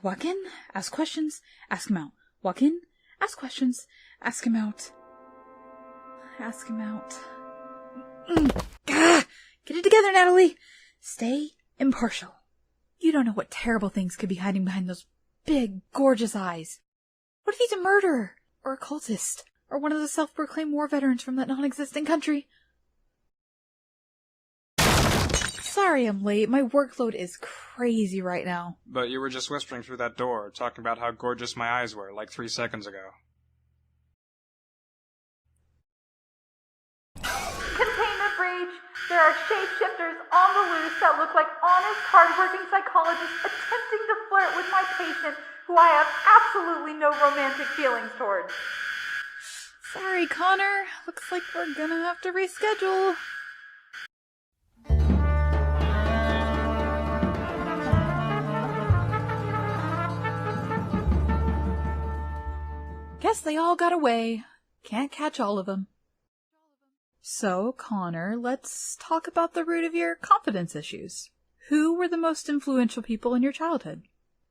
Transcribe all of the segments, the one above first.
Walk in, ask questions, ask him out. Walk in, ask questions, ask him out. Ask him out. Get it together, Natalie! Stay impartial. You don't know what terrible things could be hiding behind those big, gorgeous eyes. What if he's a murderer? Or a cultist? Or one of the self-proclaimed war veterans from that non-existent country? Sorry I'm late. My workload is crazy right now. But you were just whispering through that door, talking about how gorgeous my eyes were, like 3 seconds ago. Containment breach! There are shapeshifters on the loose that look like honest, hard-working psychologists attempting to flirt with my patient, who I have absolutely no romantic feelings towards. Sorry, Connor. Looks like we're gonna have to reschedule. Guess they all got away. Can't catch all of them. So, Connor, let's talk about the root of your confidence issues. Who were the most influential people in your childhood?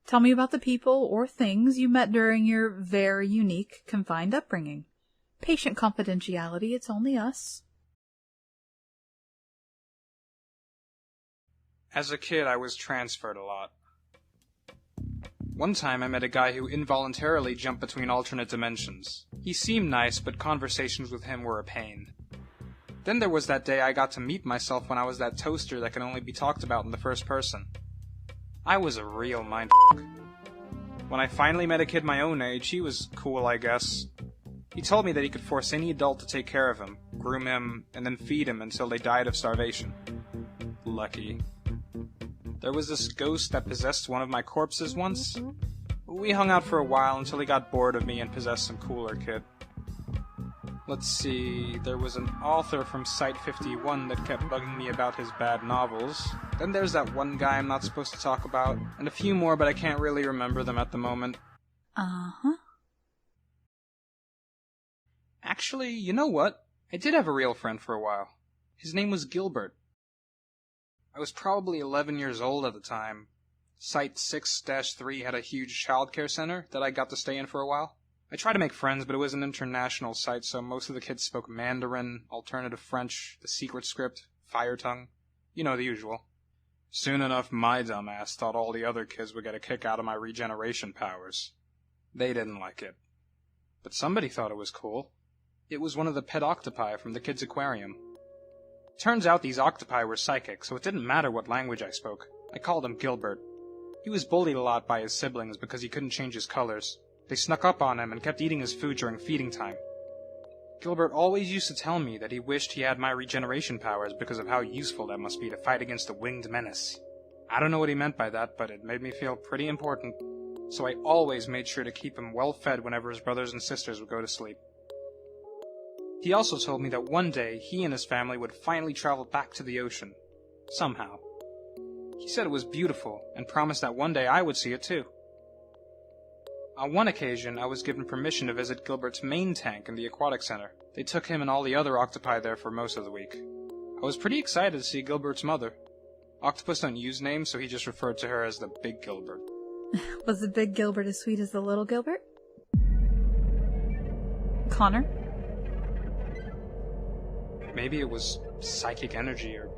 Tell me about the people or things you met during your very unique, confined upbringing. Patient confidentiality, it's only us. As a kid, I was transferred a lot. One time I met a guy who involuntarily jumped between alternate dimensions. He seemed nice, but conversations with him were a pain. Then there was that day I got to meet myself when I was that toaster that can only be talked about in the first person. I was a real mindfuck. When I finally met a kid my own age, he was cool, I guess. He told me that he could force any adult to take care of him, groom him, and then feed him until they died of starvation. Lucky. There was this ghost that possessed one of my corpses once. We hung out for a while until he got bored of me and possessed some cooler kid. Let's see, there was an author from Site 51 that kept bugging me about his bad novels. Then there's that one guy I'm not supposed to talk about, and a few more, but I can't really remember them at the moment. Uh-huh. Actually, you know what? I did have a real friend for a while. His name was Gilbert. I was probably 11 years old at the time. Site 6-3 had a huge childcare center that I got to stay in for a while. I tried to make friends, but it was an international site, so most of the kids spoke Mandarin, alternative French, the secret script, fire tongue. You know, the usual. Soon enough, my dumbass thought all the other kids would get a kick out of my regeneration powers. They didn't like it. But somebody thought it was cool. It was one of the pet octopi from the kids' aquarium. Turns out these octopi were psychic, so it didn't matter what language I spoke. I called him Gilbert. He was bullied a lot by his siblings because he couldn't change his colors. They snuck up on him and kept eating his food during feeding time. Gilbert always used to tell me that he wished he had my regeneration powers because of how useful that must be to fight against the winged menace. I don't know what he meant by that, but it made me feel pretty important. So I always made sure to keep him well fed whenever his brothers and sisters would go to sleep. He also told me that one day he and his family would finally travel back to the ocean. Somehow. He said it was beautiful, and promised that one day I would see it too. On one occasion, I was given permission to visit Gilbert's main tank in the aquatic center. They took him and all the other octopi there for most of the week. I was pretty excited to see Gilbert's mother. Octopus don't use names, so he just referred to her as the Big Gilbert. Was the Big Gilbert as sweet as the Little Gilbert? Connor? Maybe it was psychic energy or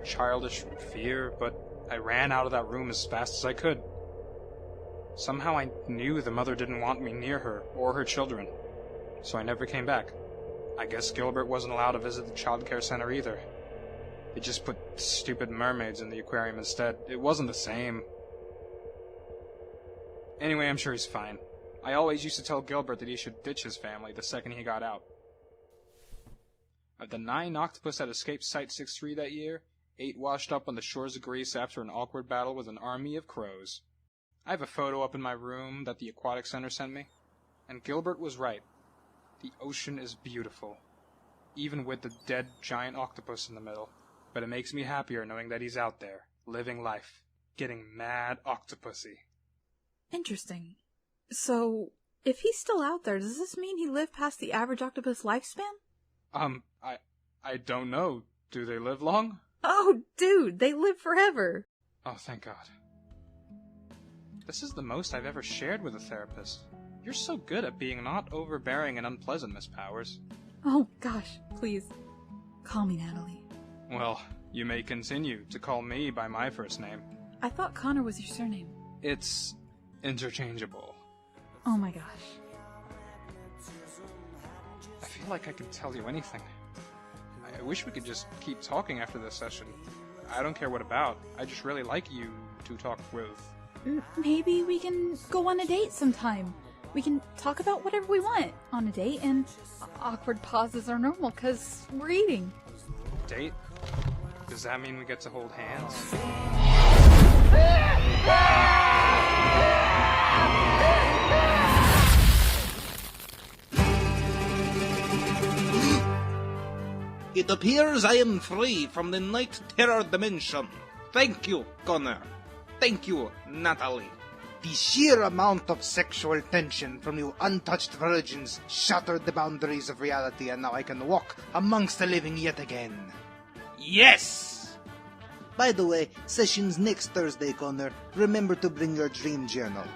childish fear, but I ran out of that room as fast as I could. Somehow I knew the mother didn't want me near her or her children, so I never came back. I guess Gilbert wasn't allowed to visit the childcare center either. They just put stupid mermaids in the aquarium instead. It wasn't the same. Anyway, I'm sure he's fine. I always used to tell Gilbert that he should ditch his family the second he got out. Of the 9 octopus that escaped Site-6-3 that year, 8 washed up on the shores of Greece after an awkward battle with an army of crows. I have a photo up in my room that the aquatic center sent me, and Gilbert was right. The ocean is beautiful, even with the dead giant octopus in the middle, but it makes me happier knowing that he's out there, living life, getting mad octopusy. Interesting. So, if he's still out there, does this mean he lived past the average octopus lifespan? I don't know. Do they live long? Oh, dude, they live forever. Oh, thank God. This is the most I've ever shared with a therapist. You're so good at being not overbearing and unpleasant, Miss Powers. Oh, gosh, please. Call me Natalie. Well, you may continue to call me by my first name. I thought Connor was your surname. It's interchangeable. Oh my gosh. I feel like I can tell you anything. I wish we could just keep talking after this session. I don't care what about. I just really like you to talk with. Maybe we can go on a date sometime. We can talk about whatever we want on a date, and awkward pauses are normal because we're eating. Date? Does that mean we get to hold hands? It appears I am free from the night terror dimension. Thank you, Connor. Thank you, Natalie. The sheer amount of sexual tension from you untouched virgins shattered the boundaries of reality, and now I can walk amongst the living yet again. Yes! By the way, session's next Thursday, Connor. Remember to bring your dream journal.